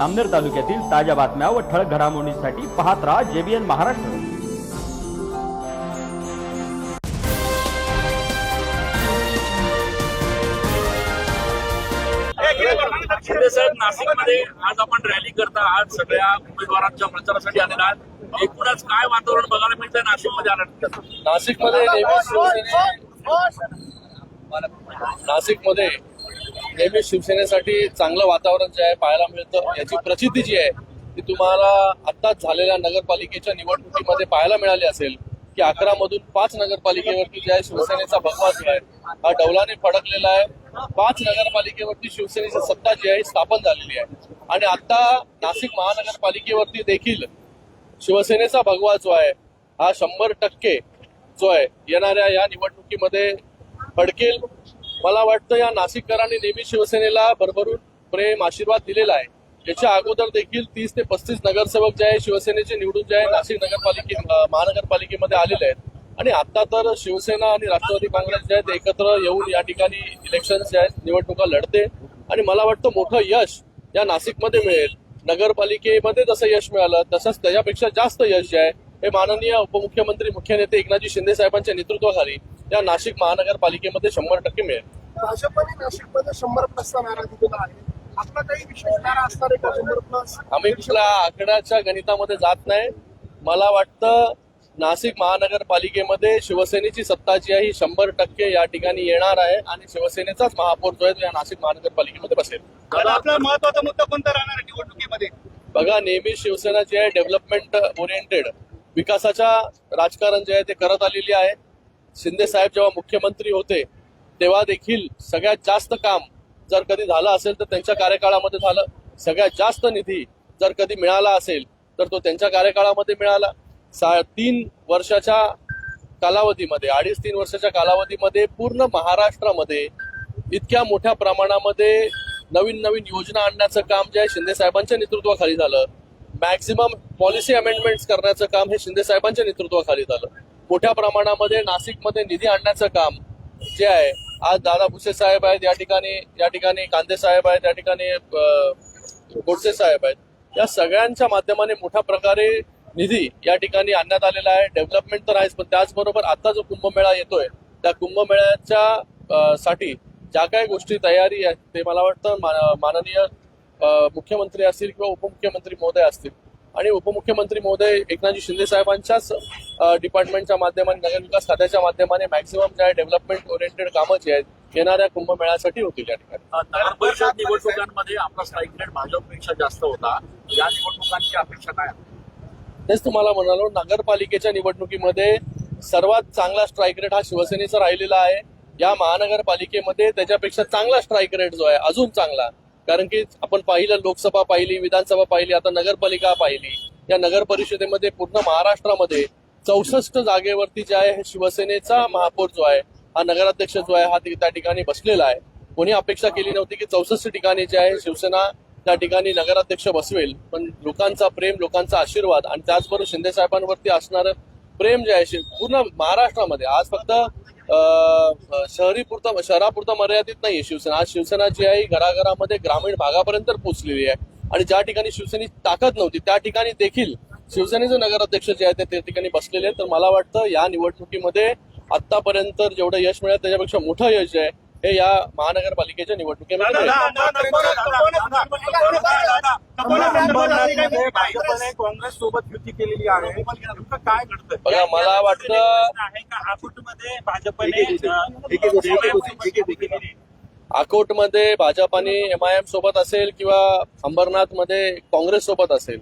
अमनेर तालुक्यातील ताज्या बातम्या व ठळक घडामोडींसाठी पाहत राहा JBN महाराष्ट्र। शिंदे साहेब, नाशिकमध्ये आज आपण रॅली करता आज सगळ्या उमेदवारांच्या प्रचारासाठी आलेला आहात। एकूणच काय वातावरण बघायला मिळतंय नाशिकमध्ये आल्यानंतर? नाशिकमध्ये नेहमी शिवसेनेसाठी चांगलं वातावरण जे आहे पाहायला मिळतं। याची प्रचिती जी आहे ती तुम्हाला आत्ताच झालेल्या नगरपालिकेच्या निवडणुकीमध्ये पाहायला मिळाली असेल की 11 मधून 5 नगरपालिकेवरती जे आहे शिवसेनेचा भगवा जो आहे हा डौलाने फडकलेला आहे। 5 नगरपालिकेवरती शिवसेनेची सत्ता जी आहे स्थापन झालेली आहे आणि आता नाशिक महानगरपालिकेवरती देखील शिवसेनेचा भगवा जो आहे हा 100% जो आहे येणाऱ्या या निवडणुकीमध्ये फडकेल। मला वाटतं या नाशिककरांनी नेहमी शिवसेनेला भरभरून प्रेम आशीर्वाद दिलेला आहे। याच्या अगोदर देखील 30 ते 35 नगरसेवक जे आहे शिवसेनेचे निवडून जे आहे नाशिक महानगरपालिकेमध्ये आलेले आहेत आणि आता तर शिवसेना आणि राष्ट्रवादी काँग्रेस जे आहेत एकत्र येऊन या ठिकाणी इलेक्शन जे आहेत निवडणुका लढते आणि मला वाटतं मोठं यश या नाशिकमध्ये मिळेल। नगरपालिकेमध्ये जसं यश मिळालं तसंच त्याच्यापेक्षा जास्त यश जे आहे हे माननीय उपमुख्यमंत्री मुख्य नेते एकनाथजी शिंदे साहेबांच्या नेतृत्वाखाली या नाशिक महानगरपालिकेमध्ये 100% मिळेल। भाजपने नाशिकमध्ये 100+ नारा दिलेला आहे। आपला काही विशेष नारा असणार आहे का 100+? आम्ही कुठल्या आकड्याच्या गणितामध्ये जात नाही। मला वाटतं नाशिक महानगरपालिकेमध्ये शिवसेनेची सत्ता जी आहे ही 100% या ठिकाणी येणार आहे आणि शिवसेनेचाच महापौर जो आहे तो या नाशिक महानगरपालिकेमध्ये बसेल। आपला महत्वाचा मुद्दा कोणता राहणार आहे निवडणुकीमध्ये? बघा, नेहमी शिवसेना जी आहे डेव्हलपमेंट ओरिएंटेड विकासाच्या राजकारण जे आहे ते करत आलेली आहे। शिंदे साहेब जेव्हा मुख्यमंत्री होते तेव्हा देखील सगळ्यात जास्त काम जर कधी झालं असेल तर त्यांच्या कार्यकाळामध्ये झालं। सगळ्यात जास्त निधी जर कधी मिळाला असेल तर तो त्यांच्या कार्यकाळामध्ये मिळाला। 3 वर्षाच्या कालावधीमध्ये 2.5-3 वर्षाच्या कालावधीमध्ये पूर्ण महाराष्ट्रामध्ये इतक्या मोठ्या प्रमाणामध्ये नवीन नवीन योजना आणण्याचं काम जे आहे शिंदे साहेबांच्या नेतृत्वाखाली झालं। मॅक्सिमम पॉलिसी अमेंडमेंट्स करण्याचं काम हे शिंदे साहेबांच्या नेतृत्वाखाली झालं। मोठ्या प्रमाणामध्ये नाशिकमध्ये निधी आणण्याचं काम जे आहे आज दादा भुसे साहेब आहेत या ठिकाणी कांदे साहेब आहेत या ठिकाणी गोडसे साहेब आहेत। या सगळ्यांच्या माध्यमाने मोठ्या प्रकारे निधी या ठिकाणी आणण्यात आलेला आहे। डेव्हलपमेंट तर आहेच पण त्याचबरोबर आता जो कुंभमेळा येतोय त्या कुंभमेळ्याच्या साठी ज्या काही गोष्टी तयारी आहेत ते मला वाटतं माननीय मुख्यमंत्री असतील किंवा उपमुख्यमंत्री महोदय असतील आणि उपमुख्यमंत्री महोदय एकनाथजी शिंदे साहेबांच्याच डिपार्टमेंटच्या माध्यमाने नगरविकास खात्याच्या माध्यमाने मॅक्सिमम जे आहे डेव्हलपमेंट ओरिएंटेड कामं जी आहेत येणाऱ्या कुंभमेळ्यासाठी होतील या ठिकाणी। नगर परिषद निवडणुकांमध्ये आपला स्ट्राईक रेट भाजपपेक्षा जास्त होता, या निवडणुकांची अपेक्षा काय? तेच तुम्हाला म्हणालो, नगरपालिकेच्या निवडणुकीमध्ये सर्वात चांगला स्ट्राईक रेट हा शिवसेनेचा राहिलेला आहे। या महानगरपालिकेमध्ये त्याच्यापेक्षा चांगला स्ट्राईक रेट जो आहे अजून चांगला, कारण की आपण पाहिलं लोकसभा पाहिली, विधानसभा पाहिली, आता नगरपालिका पाहिली। या नगर परिषदेमध्ये पूर्ण महाराष्ट्रामध्ये 64 जागेवरती जे आहे शिवसेनेचा महापौर जो आहे हा नगराध्यक्ष जो आहे हा त्या ठिकाणी बसलेला आहे। कोणी अपेक्षा केली नव्हती की 64 ठिकाणी जे आहे शिवसेना त्या ठिकाणी नगराध्यक्ष बसवेल, पण लोकांचा प्रेम, लोकांचा आशीर्वाद आणि त्याचबरोबर शिंदे साहेबांवरती असणारं प्रेम जे आहे पूर्ण महाराष्ट्रामध्ये आज फक्त शहरापुरता मर्यादित नाहीये शिवसेना। आज शिवसेना जी आहे घराघरामध्ये ग्रामीण भागापर्यंत पोहोचलेली आहे आणि ज्या ठिकाणी शिवसेनेची ताकद नव्हती त्या ठिकाणी देखील शिवसेनेचे नगराध्यक्ष जे आहेत ते त्या ठिकाणी बसलेले आहेत। तर मला वाटतं या निवडणुकीमध्ये आतापर्यंत जेवढं यश मिळालं त्याच्यापेक्षा मोठं यश जे आहे हे या महानगरपालिकेच्या निवडणुकीमध्ये भाजपने काँग्रेस सोबत युती केलेली आहे, काय घडतंय? बघा, मला वाटतं अकोटमध्ये भाजप आणि MIM सोबत असेल किंवा अंबरनाथमध्ये काँग्रेस सोबत असेल,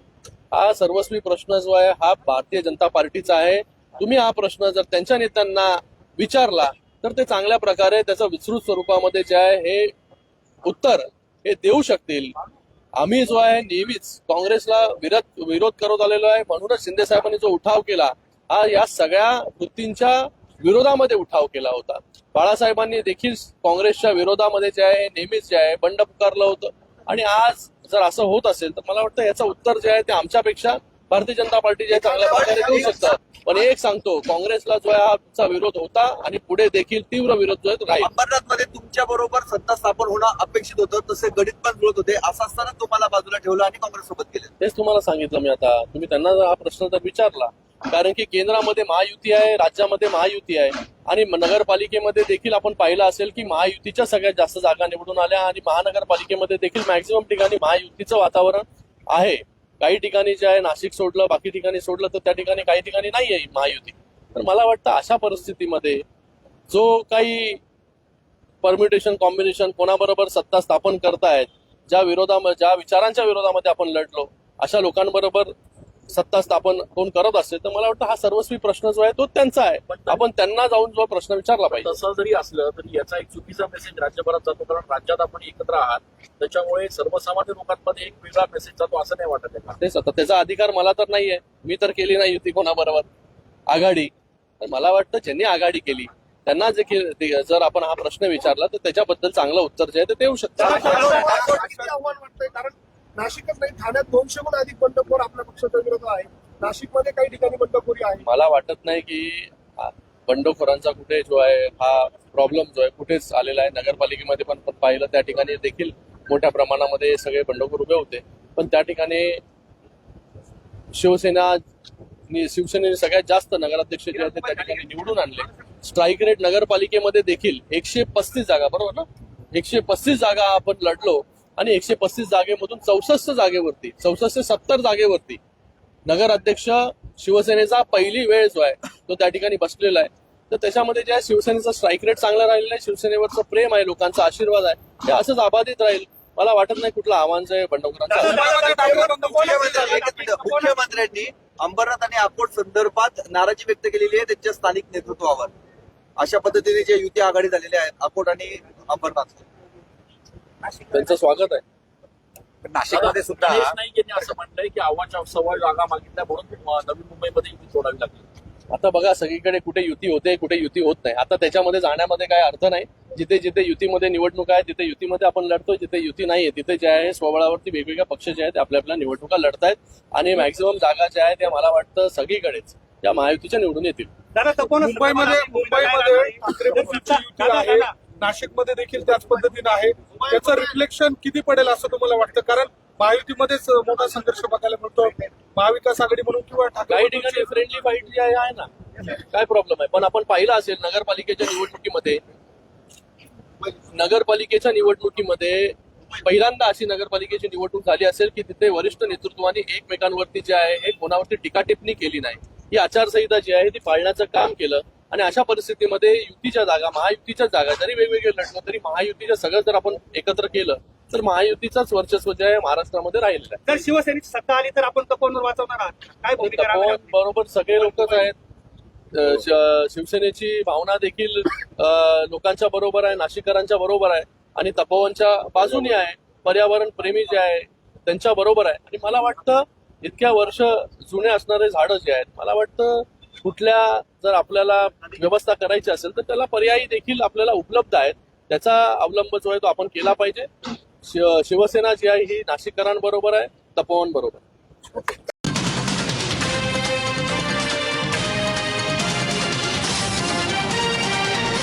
हा सर्वस्वी प्रश्न जो आहे हा भारतीय जनता पार्टीचा आहे। तुम्ही हा प्रश्न जर त्यांच्या नेत्यांना विचारला तर ते चांगल्या प्रकारे त्याचं विस्तृत स्वरूपामध्ये जे आहे हे उत्तर हे देऊ शकतील। आम्ही जो आहे नेहमीच काँग्रेसला विरोध करत आलेलो आहे, म्हणूनच शिंदे साहेबांनी जो उठाव केला हा या सगळ्या वृत्तींच्या विरोधामध्ये उठाव केला होता। बाळासाहेबांनी देखील काँग्रेसच्या विरोधामध्ये जे आहे नेहमीच जे आहे बंड पुकारलं होतं आणि आज जर असं होत असेल तर मला वाटतं याचं उत्तर जे आहे ते आमच्यापेक्षा भारतीय जनता पार्टी जे आहे चांगल्या प्रकारे देऊ शकतात. पण एक सांगतो, काँग्रेसला जो आहे हा विरोध होता आणि पुढे देखील तीव्र विरोध जो आहे तो राहील. अंबरनाथ मध्ये तुमच्या बरोबर सत्ता स्थापन होणं अपेक्षित होतं, तसे गणित पण जुळत होते. असं असताना तुम्हाला बाजूला ठेवलं आणि काँग्रेस सोबत गेले. तेच तुम्हाला सांगितलं मी आता. तुम्ही त्यांना हा प्रश्न तर विचारला, कारण की केंद्रामध्ये महायुती आहे, राज्यामध्ये महायुती आहे आणि नगरपालिकेमध्ये देखील आपण पाहिलं असेल की महायुतीच्या सगळ्यात जास्त जागा निवडून आल्या आणि महानगरपालिकेमध्ये देखील मॅक्झिमम ठिकाणी महायुतीचं वातावरण आहे. काही ठिकाणी जे आहे नाशिक सोडलं, बाकी ठिकाणी सोडलं तर त्या ठिकाणी काही ठिकाणी नाही आहे महायुती. तर मला वाटतं अशा परिस्थितीमध्ये जो काही परम्युटेशन कॉम्बिनेशन कोणाबरोबर सत्ता स्थापन करतायत, ज्या विचारांच्या विरोधामध्ये आपण लढलो अशा लोकांबरोबर सत्ता स्थापन कोण करत असेल तर मला वाटतं हा सर्वस्वी प्रश्न जो आहे तो त्यांचा आहे. आपण त्यांना जाऊन जो प्रश्न विचारला पाहिजे. तसं जरी असलं तरी याचा एक चुकीचा मेसेज राज्यभरात जातो, कारण राज्यात आपण एकत्र आहात, त्याच्यामुळे सर्वसामान्य लोकांमध्ये एक वेगळा मेसेज जातो असं नाही वाटत आहे. तेच आता त्याचा अधिकार मला तर नाहीये, मी तर केली नाही युती कोणाबरोबर आघाडी. तर मला वाटतं ज्यांनी आघाडी केली त्यांना जर आपण हा प्रश्न विचारला तर त्याच्याबद्दल चांगलं उत्तर जे आहे ते देऊ शकतात. किती आव्हान वाटतंय, कारण नाशिकच नाही, ठाण्यात 200हून अधिक बंडखोर आपल्या पक्षाच्या विरोधात आहे. नाशिकमध्ये काही ठिकाणी बंडखोरी आहे. मला वाटत नाही की बंडखोरांचा कुठे जो आहे हा प्रॉब्लेम जो आहे कुठेच आलेला आहे. नगरपालिकेमध्ये पण पाहिलं त्या ठिकाणी देखील मोठ्या प्रमाणामध्ये सगळे बंडखोर उभे होते, पण त्या ठिकाणी शिवसेनेने सगळ्यात जास्त नगराध्यक्ष जे आहेत त्या ठिकाणी निवडून आणले. स्ट्राईक रेट नगरपालिकेमध्ये देखील 135 जागा, बरोबर ना, 135 जागा आपण लढलो आणि 135 जागेमधून 64 ते 70 जागेवरती नगराध्यक्ष शिवसेनेचा पहिली वेळ जो आहे तो त्या ठिकाणी बसलेला आहे. तर त्याच्यामध्ये जे आहे शिवसेनेचा स्ट्राईक रेट चांगला राहिलेला आहे, शिवसेनेवरचं प्रेम आहे, लोकांचा आशीर्वाद आहे, ते असंच अबाधित राहील. मला वाटत नाही कुठलं आव्हान जे आहे बंडखोरांचं. मुख्यमंत्र्यांनी अंबरनाथ आणि अकोट संदर्भात नाराजी व्यक्त केलेली आहे त्यांच्या स्थानिक नेतृत्वावर. अशा पद्धतीने जे युती आघाडी झालेली आहे अकोट आणि अंबरनाथ, त्यांचं स्वागत आहे. नाशिकमध्ये सुद्धा गणेश नाईक यांनी असं म्हटलंय की आव्हाच्या सव्वा जागा मागितल्या म्हणून नवी मुंबईमध्ये युती तोडावी लागली. आता बघा सगळीकडे कुठे युती होते, कुठे युती होत नाही. आता त्याच्यामध्ये जाण्यामध्ये काय अर्थ नाही. जिथे जिथे युतीमध्ये निवडणूक आहे तिथे युतीमध्ये आपण लढतो, जिथे युती नाहीये तिथे जे आहे स्वबळावरती वेगवेगळ्या पक्ष जे आहेत ते आपल्या निवडणुका लढतायत आणि मॅक्झिमम जागा ज्या आहेत त्या मला वाटतं सगळीकडेच त्या महायुतीच्या निवडून येतील. मुंबईमध्ये ठाकरे पक्षाची युती आहे, नाशिकमध्ये देखील त्याच पद्धतीनं आहे. त्याचं रिफ्लेक्शन किती पडेल असं तुम्हाला वाटतं? कारण महायुतीमध्येच मोठा संघर्ष बघायला मिळतो, महाविकास आघाडी म्हणून किंवा काही ठाकरे ठिकाणी फ्रेंडली फाईट जी आहे ना, काय प्रॉब्लेम आहे. पण आपण पाहिलं असेल नगरपालिकेच्या निवडणुकीमध्ये पहिल्यांदा अशी नगरपालिकेची निवडणूक झाली असेल की तिथे वरिष्ठ नेतृत्वाने एकमेकांवरती जे आहे हे कोणावरती टीका टिप्पणी केली नाही. ही आचारसंहिता जी आहे ती पाळण्याचं काम केलं आणि अशा परिस्थितीमध्ये युतीच्या जागा, महायुतीच्या जागा जरी वेगवेगळे लढलो तरी महायुतीच्या सगळं जर आपण एकत्र केलं तर महायुतीचाच वर्चस्व जे आहे महाराष्ट्रामध्ये राहिलेलं आहे. जर शिवसेनेची सत्ता आली तर आपण तपोवनवर वाचवणार आहात, काय भूमिका राहावी? तपोवन बरोबर सगळे लोकच आहेत. शिवसेनेची भावना देखील लोकांच्या बरोबर आहे, नाशिककरांच्या बरोबर आहे आणि तपोवनच्या बाजूने आहे. पर्यावरण प्रेमी जे आहे त्यांच्या बरोबर आहे. आणि मला वाटतं इतक्या वर्ष जुने असणारे झाडं जे आहेत, मला वाटतं कुठल्या जर आपल्याला व्यवस्था करायची असेल तर त्याला पर्यायी देखील आपल्याला उपलब्ध आहेत. त्याचा अवलंब जो आहे तो आपण केला पाहिजे. शिवसेना जी आहे ही नाशिककरांबरोबर आहे, तपोवन बरोबर.